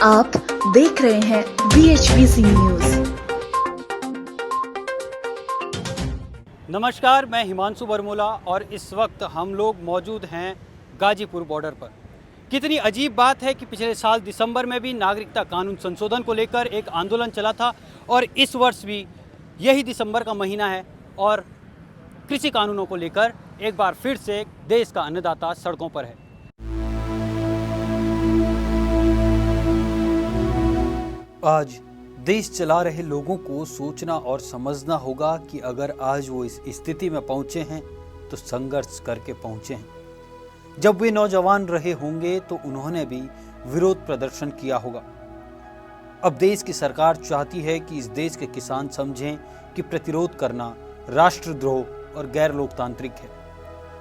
आप देख रहे हैं BHBC न्यूज। नमस्कार, मैं हिमांशु बरमूला और इस वक्त हम लोग मौजूद हैं गाजीपुर बॉर्डर पर। कितनी अजीब बात है कि पिछले साल दिसंबर में भी नागरिकता कानून संशोधन को लेकर एक आंदोलन चला था और इस वर्ष भी यही दिसंबर का महीना है और कृषि कानूनों को लेकर एक बार फिर से देश का अन्नदाता सड़कों पर है। आज देश चला रहे लोगों को सोचना और समझना होगा कि अगर आज वो इस स्थिति में पहुंचे हैं तो संघर्ष करके पहुंचे हैं। जब वे नौजवान रहे होंगे तो उन्होंने भी विरोध प्रदर्शन किया होगा। अब देश की सरकार चाहती है कि इस देश के किसान समझें कि प्रतिरोध करना राष्ट्रद्रोह और गैर लोकतांत्रिक है।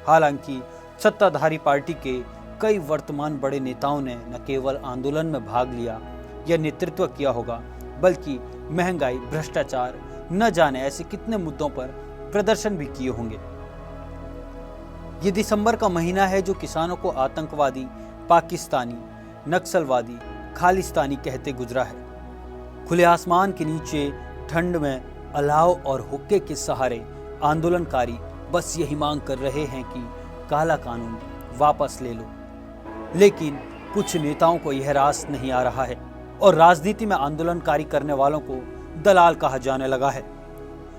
हालांकि सत्ताधारी पार्टी के कई वर्तमान बड़े नेताओं ने न केवल आंदोलन में भाग लिया या नेतृत्व किया होगा, बल्कि महंगाई, भ्रष्टाचार, न जाने ऐसे कितने मुद्दों पर प्रदर्शन भी किए होंगे। ये दिसंबर का महीना है जो किसानों को आतंकवादी, पाकिस्तानी, नक्सलवादी, खालिस्तानी कहते गुजरा है। खुले आसमान के नीचे ठंड में अलाव और हुक्के के सहारे आंदोलनकारी बस यही मांग कर रहे हैं कि काला कानून वापस ले लो। लेकिन कुछ नेताओं को यह रास नहीं आ रहा है और राजनीति में आंदोलनकारी करने वालों को दलाल कहा जाने लगा है।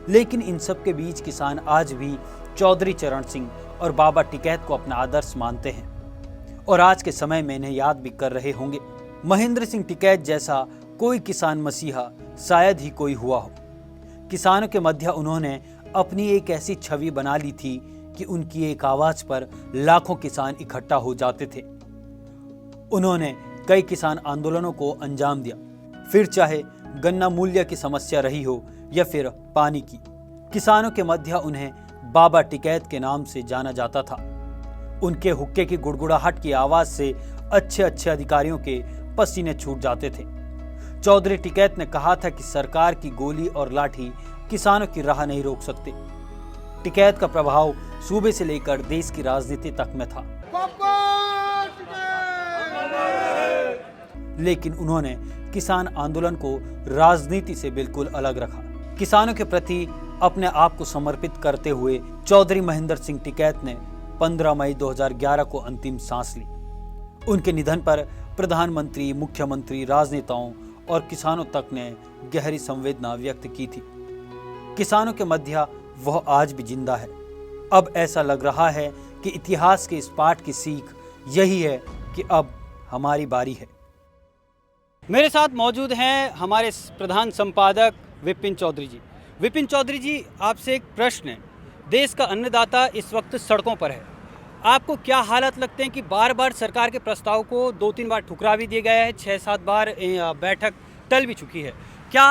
लेकिन इन सब के बीच किसान आज भी चौधरी चरण सिंह और बाबा टिकैत को अपना आदर्श मानते हैं और आज के समय में इन्हें याद भी कर रहे होंगे। महेंद्र सिंह टिकैत जैसा कोई किसान मसीहा शायद ही कोई हुआ हो। किसानों के मध्य उन्होंने अपनी एक ऐसी छवि बना ली थी कि उनकी एक आवाज पर लाखों किसान इकट्ठा हो जाते थे। उन्होंने कई किसान आंदोलनों को अंजाम दिया, फिर चाहे गन्ना मूल्य की समस्या रही हो या फिर पानी की। किसानों के मध्य उन्हें बाबा टिकैत के नाम से जाना जाता था। उनके हुक्के की गुड़गुड़ाहट की आवाज से अच्छे अच्छे अधिकारियों के पसीने छूट जाते थे। चौधरी टिकैत ने कहा था कि सरकार की गोली और लाठी किसानों की राह नहीं रोक सकते। टिकैत का प्रभाव सूबे से लेकर देश की राजनीति तक में था, लेकिन उन्होंने किसान आंदोलन को राजनीति से बिल्कुल अलग रखा। किसानों के प्रति अपने आप को समर्पित करते हुए चौधरी महेंद्र सिंह टिकैत ने 15 मई 2011 को अंतिम सांस ली। उनके निधन पर प्रधानमंत्री, मुख्यमंत्री, राजनेताओं और किसानों तक ने गहरी संवेदना व्यक्त की थी। किसानों के मध्य वह आज भी जिंदा है। अब ऐसा लग रहा है कि इतिहास के इस पाठ की सीख यही है कि अब हमारी बारी है। मेरे साथ मौजूद हैं हमारे प्रधान संपादक विपिन चौधरी जी। विपिन चौधरी जी, आपसे एक प्रश्न है। देश का अन्नदाता इस वक्त सड़कों पर है। आपको क्या हालात लगते हैं कि बार बार सरकार के प्रस्ताव को 2-3 बार ठुकरा भी दिया गया है, 6-7 बार बैठक टल भी चुकी है। क्या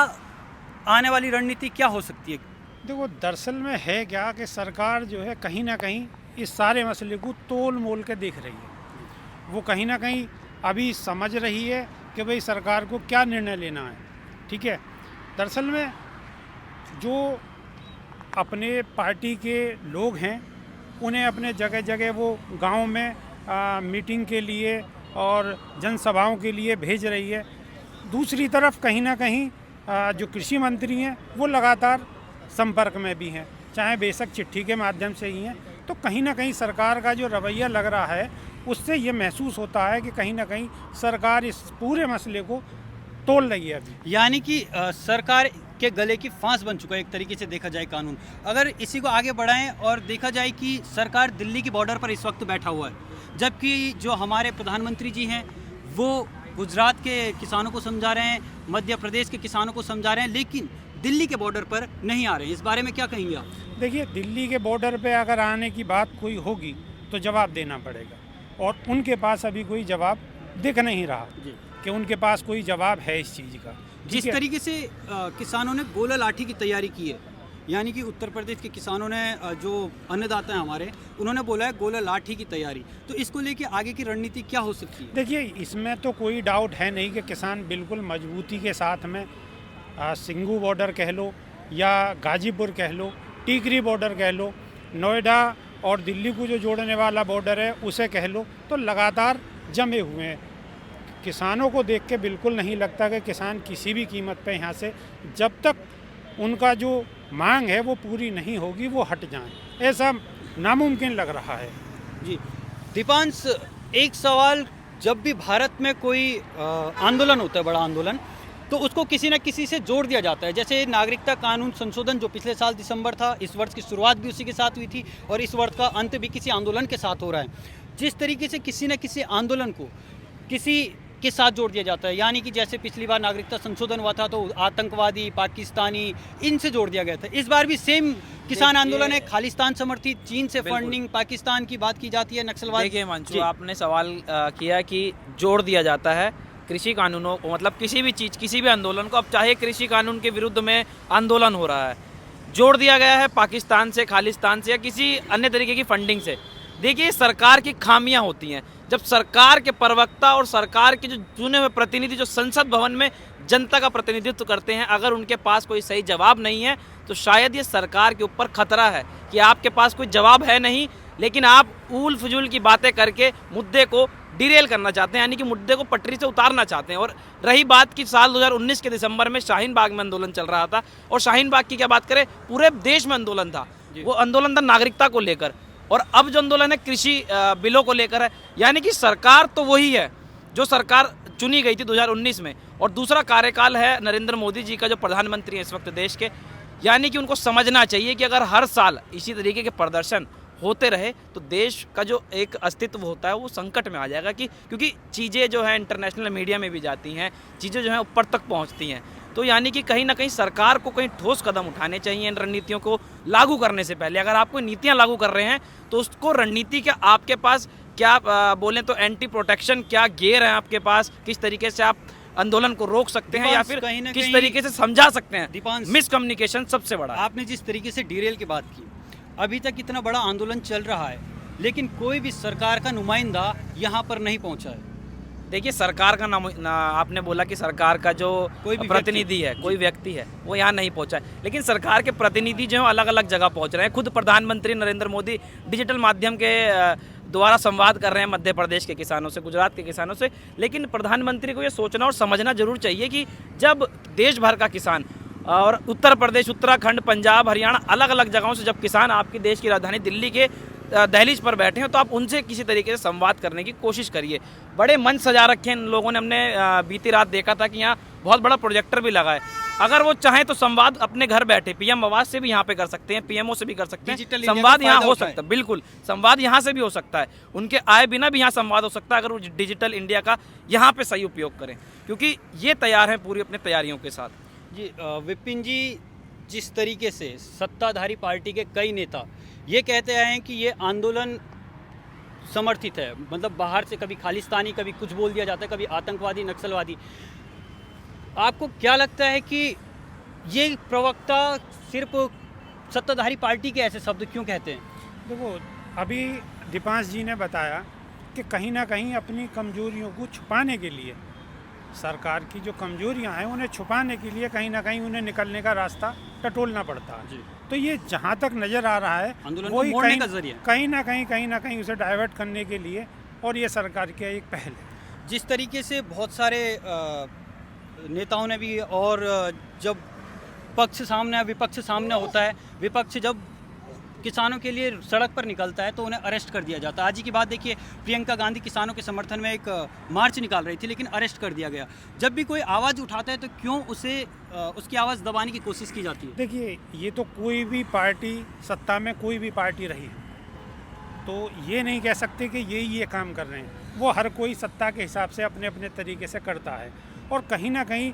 आने वाली रणनीति क्या हो सकती है? देखो, दरअसल में है क्या कि सरकार जो है कहीं ना कहीं इस सारे मसले को तोल मोल के देख रही है। वो कहीं ना कहीं अभी समझ रही है कि भाई सरकार को क्या निर्णय लेना है। ठीक है, दरअसल में जो अपने पार्टी के लोग हैं उन्हें अपने जगह जगह वो गांव में मीटिंग के लिए और जनसभाओं के लिए भेज रही है। दूसरी तरफ कहीं ना कहीं जो कृषि मंत्री हैं वो लगातार संपर्क में भी हैं, चाहे बेशक चिट्ठी के माध्यम से ही हैं। तो कहीं ना कहीं सरकार का जो रवैया लग रहा है उससे ये महसूस होता है कि कहीं ना कहीं सरकार इस पूरे मसले को तोल रही है अभी। यानी कि सरकार के गले की फांस बन चुका है एक तरीके से देखा जाए कानून। अगर इसी को आगे बढ़ाएं और देखा जाए कि सरकार दिल्ली की बॉर्डर पर इस वक्त बैठा हुआ है, जबकि जो हमारे प्रधानमंत्री जी हैं वो गुजरात के किसानों को समझा रहे हैं, मध्य प्रदेश के किसानों को समझा रहे हैं, लेकिन दिल्ली के बॉर्डर पर नहीं आ रहे हैं। इस बारे में क्या कहेंगे आप? देखिए, दिल्ली के बॉर्डर पे अगर आने की बात कोई होगी तो जवाब देना पड़ेगा और उनके पास अभी कोई जवाब दिख नहीं रहा कि उनके पास कोई जवाब है इस चीज़ का। जिस तरीके से किसानों ने गोला लाठी की तैयारी की है, यानी कि उत्तर प्रदेश के किसानों ने जो अन्नदाता हैं हमारे, उन्होंने बोला है गोला लाठी की तैयारी, तो इसको लेके आगे की रणनीति क्या हो सकती है? देखिए, इसमें तो कोई डाउट है नहीं कि किसान बिल्कुल मजबूती के साथ में सिंगू बॉर्डर कह लो या गाजीपुर कह लो, टीकरी बॉर्डर कह लो, नोएडा और दिल्ली को जो जोड़ने वाला बॉर्डर है उसे कह लो, तो लगातार जमे हुए हैं किसानों को देख के बिल्कुल नहीं लगता कि किसान किसी भी कीमत पे यहाँ से, जब तक उनका जो मांग है वो पूरी नहीं होगी, वो हट जाएं, ऐसा नामुमकिन लग रहा है। जी दीपांश, एक सवाल, जब भी भारत में कोई आंदोलन होता है, बड़ा आंदोलन, तो उसको किसी न किसी से जोड़ दिया जाता है। जैसे नागरिकता कानून संशोधन जो पिछले साल दिसंबर था, इस वर्ष की शुरुआत भी उसी के साथ हुई थी और इस वर्ष का अंत भी किसी आंदोलन के साथ हो रहा है। जिस तरीके से किसी न किसी आंदोलन को किसी के साथ जोड़ दिया जाता है, यानी कि जैसे पिछली बार नागरिकता संशोधन हुआ था तो आतंकवादी, पाकिस्तानी, इनसे जोड़ दिया गया था। इस बार भी सेम किसान आंदोलन है, खालिस्तान समर्थित, चीन से फंडिंग, पाकिस्तान की बात की जाती है, नक्सलवाद। देखिए मंचू, आपने सवाल किया कि जोड़ दिया जाता है कृषि कानूनों को, मतलब किसी भी चीज़, किसी भी आंदोलन को, अब चाहे कृषि कानून के विरुद्ध में आंदोलन हो रहा है, जोड़ दिया गया है पाकिस्तान से, खालिस्तान से या किसी अन्य तरीके की फंडिंग से। देखिए, सरकार की खामियां होती हैं। जब सरकार के प्रवक्ता और सरकार के जो चुने हुए प्रतिनिधि जो संसद भवन में जनता का प्रतिनिधित्व करते हैं, अगर उनके पास कोई सही जवाब नहीं है तो शायद ये सरकार के ऊपर खतरा है कि आपके पास कोई जवाब है नहीं, लेकिन आप ऊल फजूल की बातें करके मुद्दे को डिरेल करना चाहते हैं, यानी कि मुद्दे को पटरी से उतारना चाहते हैं। और रही बात कि साल 2019 के दिसंबर में शाहीन बाग में आंदोलन चल रहा था, और शाहीन बाग की क्या बात करें, पूरे देश में आंदोलन था। वो आंदोलन था नागरिकता को लेकर, और अब जो आंदोलन है कृषि बिलों को लेकर है। यानी कि सरकार तो वही है जो सरकार चुनी गई थी 2019 में, और दूसरा कार्यकाल है नरेंद्र मोदी जी का जो प्रधानमंत्री हैं इस वक्त देश के। यानी कि उनको समझना चाहिए कि अगर हर साल इसी तरीके के प्रदर्शन होते रहे तो देश का जो एक अस्तित्व होता है वो संकट में आ जाएगा, क्योंकि चीज़ें जो हैं इंटरनेशनल मीडिया में भी जाती हैं, चीज़ें जो हैं ऊपर तक पहुंचती हैं। तो यानी कि कहीं ना कहीं सरकार को कहीं ठोस कदम उठाने चाहिए इन रणनीतियों को लागू करने से पहले। अगर आप कोई नीतियाँ लागू कर रहे हैं तो उसको रणनीति क्या आपके पास क्या बोलें तो एंटी प्रोटेक्शन क्या गियर है आपके पास, किस तरीके से आप आंदोलन को रोक सकते हैं या फिर किस तरीके से समझा सकते हैं। मिसकम्युनिकेशन सबसे बड़ा। आपने जिस तरीके से डीरेल की बात की, अभी तक इतना बड़ा आंदोलन चल रहा है लेकिन कोई भी सरकार का नुमाइंदा यहाँ पर नहीं पहुँचा है। देखिए, सरकार का आपने बोला कि सरकार का जो कोई भी प्रतिनिधि है, कोई व्यक्ति है, वो यहाँ नहीं पहुँचा है, लेकिन सरकार के प्रतिनिधि जो है अलग अलग जगह पहुँच रहे हैं। खुद प्रधानमंत्री नरेंद्र मोदी डिजिटल माध्यम के द्वारा संवाद कर रहे हैं मध्य प्रदेश के किसानों से, गुजरात के किसानों से। लेकिन प्रधानमंत्री को ये सोचना और समझना जरूर चाहिए कि जब देश भर का किसान और उत्तर प्रदेश, उत्तराखंड, पंजाब, हरियाणा, अलग अलग जगहों से जब किसान आपकी देश की राजधानी दिल्ली के दहलीज पर बैठे हैं तो आप उनसे किसी तरीके से संवाद करने की कोशिश करिए। बड़े मंच सजा रखे हैं इन लोगों ने। हमने बीती रात देखा था कि यहाँ बहुत बड़ा प्रोजेक्टर भी लगा है। अगर वो चाहें तो संवाद अपने घर बैठे पीएम आवास से भी यहाँ पे कर सकते हैं, पीएमओ से भी कर सकते हैं। संवाद यहाँ हो सकता है, बिल्कुल संवाद यहाँ से भी हो सकता है। उनके आए बिना भी यहाँ संवाद हो सकता है अगर वो डिजिटल इंडिया का यहाँ पे सही उपयोग करें, क्योंकि ये तैयार हैं पूरी अपनी तैयारियों के साथ। जी विपिन जी, जिस तरीके से सत्ताधारी पार्टी के कई नेता ये कहते आए हैं कि ये आंदोलन समर्थित है, मतलब बाहर से कभी खालिस्तानी, कभी कुछ बोल दिया जाता है, कभी आतंकवादी, नक्सलवादी, आपको क्या लगता है कि ये प्रवक्ता सिर्फ सत्ताधारी पार्टी के ऐसे शब्द क्यों कहते हैं? देखो, अभी दीपांश जी ने बताया कि कहीं ना कहीं अपनी कमजोरियों को छुपाने के लिए, सरकार की जो कमजोरियां हैं उन्हें छुपाने के लिए कहीं ना कहीं उन्हें निकलने का रास्ता टटोलना पड़ता है। तो ये जहाँ तक नज़र आ रहा है वही कहीं ना कहीं उसे डाइवर्ट करने के लिए, और ये सरकार की एक पहल है। जिस तरीके से बहुत सारे नेताओं ने भी, और जब पक्ष सामने विपक्ष सामने होता है, विपक्ष जब किसानों के लिए सड़क पर निकलता है तो उन्हें अरेस्ट कर दिया जाता है। आज ही की बात देखिए, प्रियंका गांधी किसानों के समर्थन में एक मार्च निकाल रही थी लेकिन अरेस्ट कर दिया गया। जब भी कोई आवाज़ उठाता है तो क्यों उसे उसकी आवाज़ दबाने की कोशिश की जाती है? देखिए, ये तो कोई भी पार्टी, सत्ता में कोई भी पार्टी रही तो ये नहीं कह सकते कि ये काम कर रहे हैं। वो हर कोई सत्ता के हिसाब से अपने अपने तरीके से करता है, और कहीं ना कहीं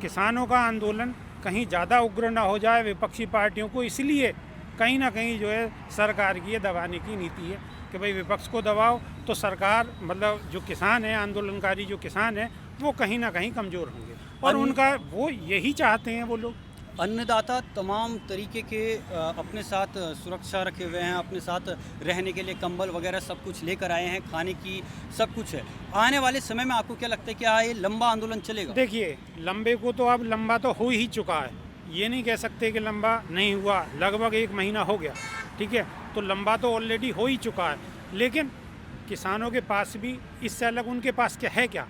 किसानों का आंदोलन कहीं ज़्यादा उग्र ना हो जाए विपक्षी पार्टियों को, इसलिए कहीं ना कहीं जो है सरकार की ये दबाने की नीति है कि भाई विपक्ष को दबाओ तो सरकार, मतलब जो किसान है, आंदोलनकारी जो किसान है, वो कहीं ना कहीं कमज़ोर होंगे, और उनका वो यही चाहते हैं वो लोग। अन्नदाता तमाम तरीके के अपने साथ सुरक्षा रखे हुए हैं, अपने साथ रहने के लिए कंबल वगैरह सब कुछ लेकर आए हैं, खाने की सब कुछ है। आने वाले समय में आपको क्या लगता है, क्या ये लंबा आंदोलन चलेगा? देखिए, लंबे को तो अब लंबा तो हो ही चुका है, ये नहीं कह सकते कि लंबा नहीं हुआ। लगभग 1 महीना हो गया, ठीक है, तो लंबा तो ऑलरेडी हो ही चुका है। लेकिन किसानों के पास भी इससे अलग उनके पास क्या है, क्या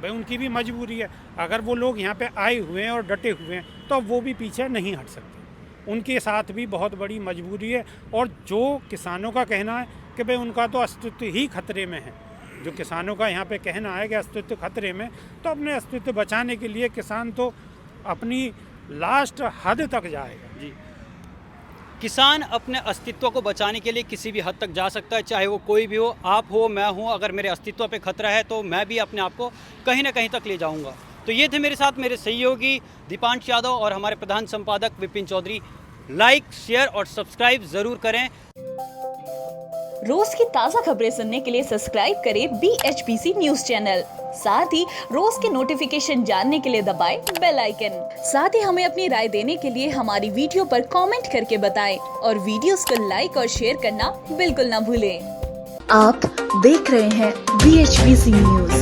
भाई उनकी भी मजबूरी है। अगर वो लोग यहाँ पे आए हुए हैं और डटे हुए हैं तो वो भी पीछे नहीं हट सकते। उनके साथ भी बहुत बड़ी मजबूरी है। और जो किसानों का कहना है कि भाई उनका तो अस्तित्व ही खतरे में है, जो किसानों का यहाँ पे कहना है कि अस्तित्व खतरे में, तो अपने अस्तित्व बचाने के लिए किसान तो अपनी लास्ट हद तक जाएगा। जी, किसान अपने अस्तित्व को बचाने के लिए किसी भी हद तक जा सकता है, चाहे वो कोई भी हो, आप हो, मैं हूँ। अगर मेरे अस्तित्व पे खतरा है तो मैं भी अपने आप को कहीं ना कहीं तक ले जाऊँगा। तो ये थे मेरे साथ मेरे सहयोगी दीपांश यादव और हमारे प्रधान संपादक विपिन चौधरी। लाइक, शेयर और सब्सक्राइब ज़रूर करें। रोज की ताज़ा खबरें सुनने के लिए सब्सक्राइब करें BHPC न्यूज चैनल। साथ ही रोज के नोटिफिकेशन जानने के लिए दबाएं बेल आइकन। साथ ही हमें अपनी राय देने के लिए हमारी वीडियो पर कमेंट करके बताएं और वीडियोस को लाइक और शेयर करना बिल्कुल ना भूलें। आप देख रहे हैं BHPC न्यूज।